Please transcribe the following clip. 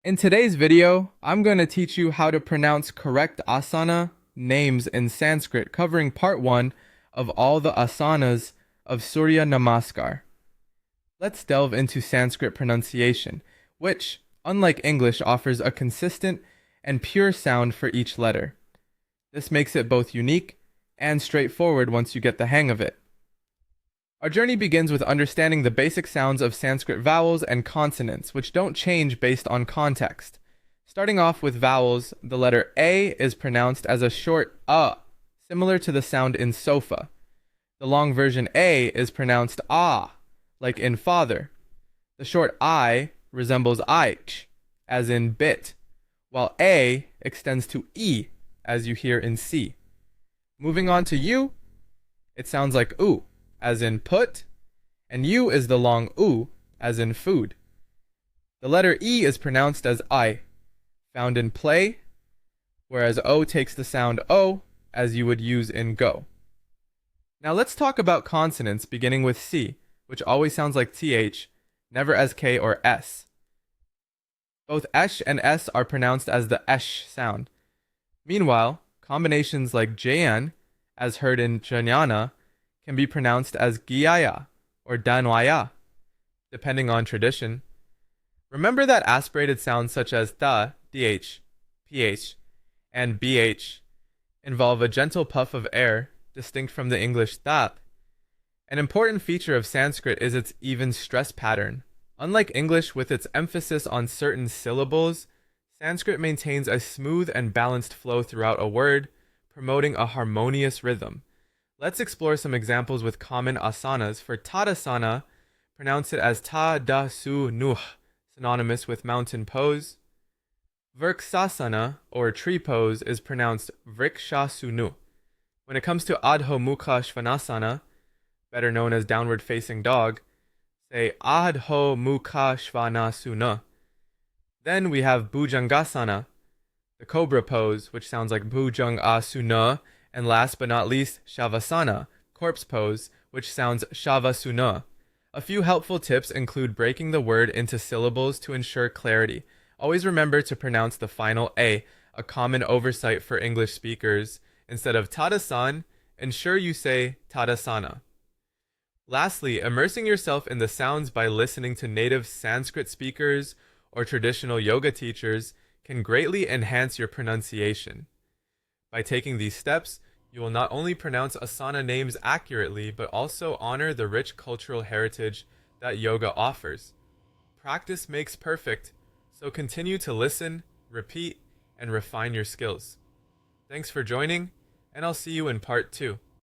In today's video, I'm going to teach you how to pronounce correct asana names in Sanskrit, covering part 1 of all the asanas of Surya Namaskar. Let's delve into Sanskrit pronunciation, which, unlike English, offers a consistent and pure sound for each letter. This makes it both unique and straightforward once you get the hang of it. Our journey begins with understanding the basic sounds of Sanskrit vowels and consonants, which don't change based on context. Starting off with vowels, the letter A is pronounced as a short similar to the sound in sofa. The long version A is pronounced like in father. The short I resembles ich, as in bit, while A extends to E, as you hear in C. Moving on to U, it sounds like oo, as in put, and U is the long U, as in food. The letter E is pronounced as I, found in play, whereas O takes the sound O, as you would use in go. Now let's talk about consonants, beginning with C, which always sounds like TH, never as K or S. Both esh and S are pronounced as the esh sound. Meanwhile, combinations like JN, as heard in jnana, can be pronounced as Gyaya or Danwaya, depending on tradition. Remember that aspirated sounds such as tha, dh, ph, and bh involve a gentle puff of air, distinct from the English that. An important feature of Sanskrit is its even stress pattern. Unlike English with its emphasis on certain syllables, Sanskrit maintains a smooth and balanced flow throughout a word, promoting a harmonious rhythm. Let's explore some examples with common asanas. For Tadasana, pronounce it as ta da su nuh, synonymous with mountain pose. Vrksasana, or tree pose, is pronounced vrikshasunu. When it comes to Adho Mukha Svanasana, better known as downward facing dog, say Adho Mukha Svanasuna. Then we have Bhujangasana, the cobra pose, which sounds like Bhujang Asuna, and last but not least, Shavasana, corpse pose, which sounds Shavasuna. A few helpful tips include breaking the word into syllables to ensure clarity. Always remember to pronounce the final A, a common oversight for English speakers. Instead of Tadasan, ensure you say Tadasana. Lastly, immersing yourself in the sounds by listening to native Sanskrit speakers or traditional yoga teachers can greatly enhance your pronunciation. By taking these steps, you will not only pronounce asana names accurately, but also honor the rich cultural heritage that yoga offers. Practice makes perfect, so continue to listen, repeat, and refine your skills. Thanks for joining, and I'll see you in part 2.